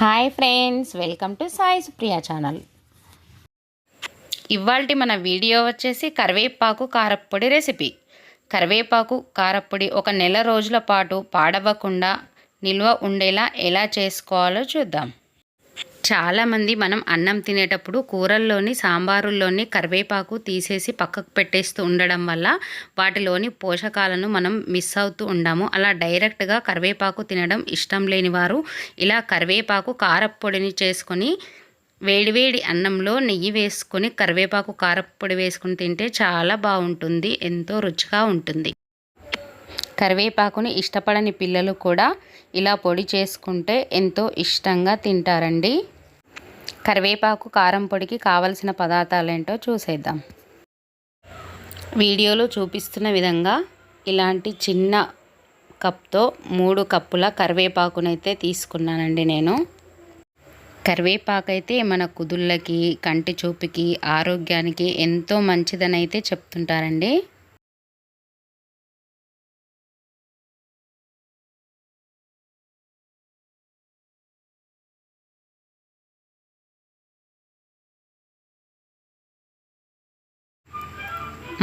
Hi friends, welcome to Sai Supriya channel. ఇవాల్టి మన video వచ్చేసి కరివేపాకు కారప్పొడి రెసిపీ. కరివేపాకు కారప్పొడి ఒక నెల రోజుల పాటు పాడవకుండా నిల్వ ఉండేలా ఎలా చేసుకోవాలో చూద్దాం. చాలామంది మనం అన్నం తినేటప్పుడు కూరల్లోని సాంబారుల్లోని కరివేపాకు తీసేసి పక్కకు పెట్టేస్తూ ఉండడం వల్ల వాటిలోని పోషకాలను మనం మిస్ అవుతూ ఉంటాము. అలా డైరెక్ట్గా కరివేపాకు తినడం ఇష్టం లేని వారు ఇలా కరివేపాకు కారప్పొడిని చేసుకొని వేడివేడి అన్నంలో నెయ్యి వేసుకొని కరివేపాకు కారప్పొడి వేసుకొని తింటే చాలా బాగుంటుంది, ఎంతో రుచిగా ఉంటుంది. కరివేపాకుని ఇష్టపడని పిల్లలు కూడా ఇలా పొడి చేసుకుంటే ఎంతో ఇష్టంగా తింటారండి. కరివేపాకు కారం పొడికి కావలసిన పదార్థాలు ఏంటో చూసేద్దాం. వీడియోలో చూపిస్తున్న విధంగా ఇలాంటి చిన్న కప్తో 3 కప్పుల కరివేపాకునైతే తీసుకున్నానండి నేను. కరివేపాకు అయితే మన కుదుళ్ళకి, కంటి చూపుకి, ఆరోగ్యానికి ఎంతో మంచిదని అయితే చెప్తుంటారండి.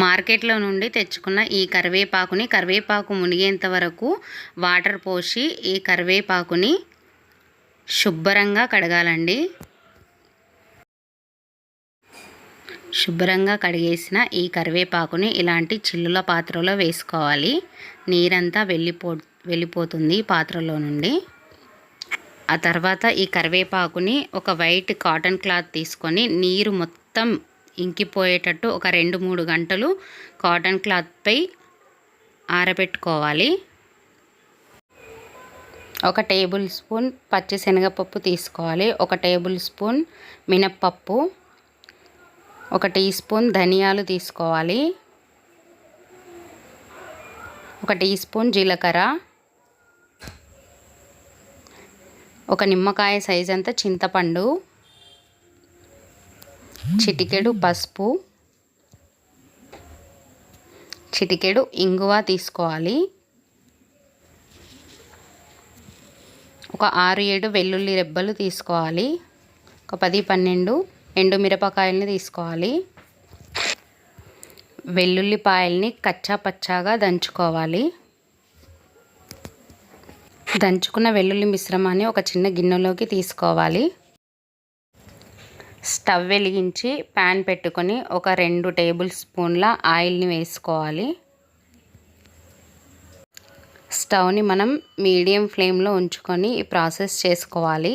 మార్కెట్లో నుండి తెచ్చుకున్న ఈ కరివేపాకు మునిగేంత వరకు వాటర్ పోసి ఈ కరివేపాకుని శుభ్రంగా కడగాలండి. శుభ్రంగా కడిగేసిన ఈ కరివేపాకుని ఇలాంటి చిల్లుల పాత్రలో వేసుకోవాలి. నీరంతా వెళ్ళిపోతుంది పాత్రలో నుండి. ఆ తర్వాత ఈ కరివేపాకుని ఒక వైట్ కాటన్ క్లాత్ తీసుకొని నీరు మొత్తం ఇంకిపోయేటట్టు ఒక 2-3 గంటలు కాటన్ క్లాత్పై ఆరబెట్టుకోవాలి. 1 టేబుల్ స్పూన్ పచ్చిశనగపప్పు తీసుకోవాలి. 1 టేబుల్ స్పూన్ మినప్పప్పు, 1 టీ స్పూన్ ధనియాలు తీసుకోవాలి. 1 టీ స్పూన్ జీలకర్ర, 1 నిమ్మకాయ సైజ్ అంత చింతపండు, చిటికెడు పసుపు, చిటికెడు ఇంగువ తీసుకోవాలి. ఒక 6-7 వెల్లుల్లి రెబ్బలు తీసుకోవాలి. ఒక 10-12 ఎండుమిరపకాయలని తీసుకోవాలి. వెల్లుల్లిపాయల్ని కచ్చా పచ్చాగా దంచుకోవాలి. దంచుకున్న వెల్లుల్లి మిశ్రమాన్ని ఒక చిన్న గిన్నెలోకి తీసుకోవాలి. స్టవ్ వెలిగించి ప్యాన్ పెట్టుకొని ఒక 2 టేబుల్ స్పూన్ల ఆయిల్ని వేసుకోవాలి. స్టవ్ని మనం మీడియం ఫ్లేమ్లో ఉంచుకొని ఈ ప్రాసెస్ చేసుకోవాలి.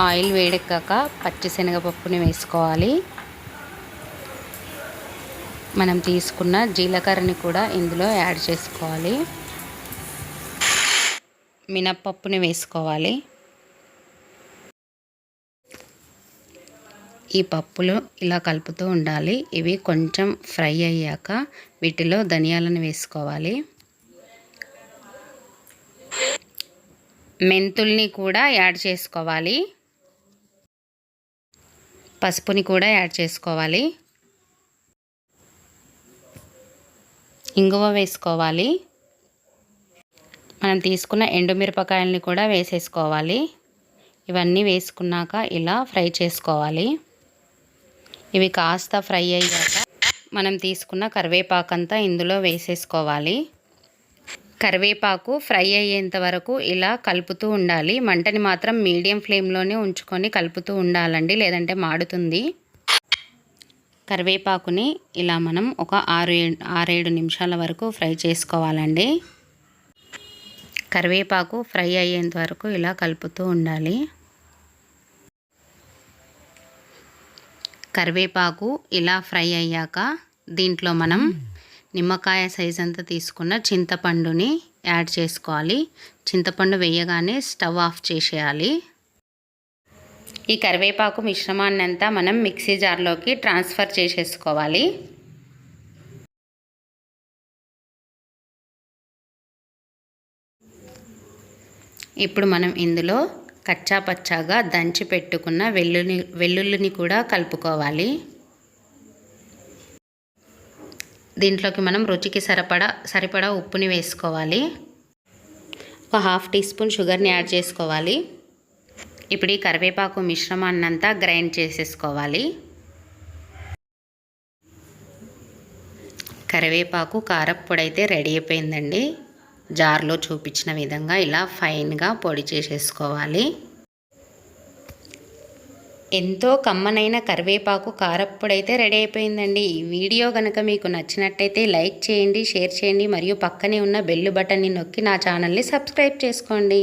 ఆయిల్ వేడెక్కాక పచ్చిశనగపప్పుని వేసుకోవాలి. మనం తీసుకున్న జీలకర్రని కూడా ఇందులో యాడ్ చేసుకోవాలి. మినప్పప్పుని వేసుకోవాలి. ఈ పప్పులు ఇలా కలుపుతూ ఉండాలి. ఇవి కొంచెం ఫ్రై అయ్యాక వీటిలో ధనియాలను వేసుకోవాలి. మెంతుల్ని కూడా యాడ్ చేసుకోవాలి. పసుపుని కూడా యాడ్ చేసుకోవాలి. ఇంగువ వేసుకోవాలి. మనం తీసుకున్న ఎండుమిరపకాయలని కూడా వేసేసుకోవాలి. ఇవన్నీ వేసుకున్నాక ఇలా ఫ్రై చేసుకోవాలి. ఇవి కాస్త ఫ్రై అయ్యాక మనం తీసుకున్న కరివేపాకంతా ఇందులో వేసేసుకోవాలి. కరివేపాకు ఫ్రై అయ్యేంత వరకు ఇలా కలుపుతూ ఉండాలి. మంటని మాత్రం మీడియం ఫ్లేమ్లోనే ఉంచుకొని కలుపుతూ ఉండాలండి, లేదంటే మాడుతుంది. కరివేపాకుని ఇలా మనం ఒక 6-7 నిమిషాల వరకు ఫ్రై చేసుకోవాలండి. కరివేపాకు ఫ్రై అయ్యేంత వరకు ఇలా కలుపుతూ ఉండాలి. కరివేపాకు ఇలా ఫ్రై అయ్యాక దీంట్లో మనం నిమ్మకాయ సైజ్ అంతా తీసుకున్న చింతపండుని యాడ్ చేసుకోవాలి. చింతపండు వేయగానే స్టవ్ ఆఫ్ చేసేయాలి. ఈ కరివేపాకు మిశ్రమాన్ని అంతా మనం మిక్సీ జార్లోకి ట్రాన్స్ఫర్ చేసేసుకోవాలి. ఇప్పుడు మనం ఇందులో కచ్చా పచ్చాగా దంచి పెట్టుకున్న వెల్లుల్లిని కూడా కలుపుకోవాలి. దీంట్లోకి మనం రుచికి సరిపడా ఉప్పుని వేసుకోవాలి. ఒక హాఫ్ టీ స్పూన్ షుగర్ని యాడ్ చేసుకోవాలి. ఇప్పుడు ఈ కరివేపాకు మిశ్రమాన్నంతా గ్రైండ్ చేసేసుకోవాలి. కరివేపాకు కారప్పొడి అయితే రెడీ అయిపోయిందండి. జార్లో చూపించిన విధంగా ఇలా ఫైన్గా పొడి చేసేసుకోవాలి. ఎంతో కమ్మనైన కరివేపాకు కారప్పొడి అయితే రెడీ అయిపోయిందండి. ఈ వీడియో కనుక మీకు నచ్చినట్టయితే లైక్ చేయండి, షేర్ చేయండి మరియు పక్కనే ఉన్న బెల్ బటన్ని నొక్కి నా ఛానల్ని సబ్స్క్రైబ్ చేసుకోండి.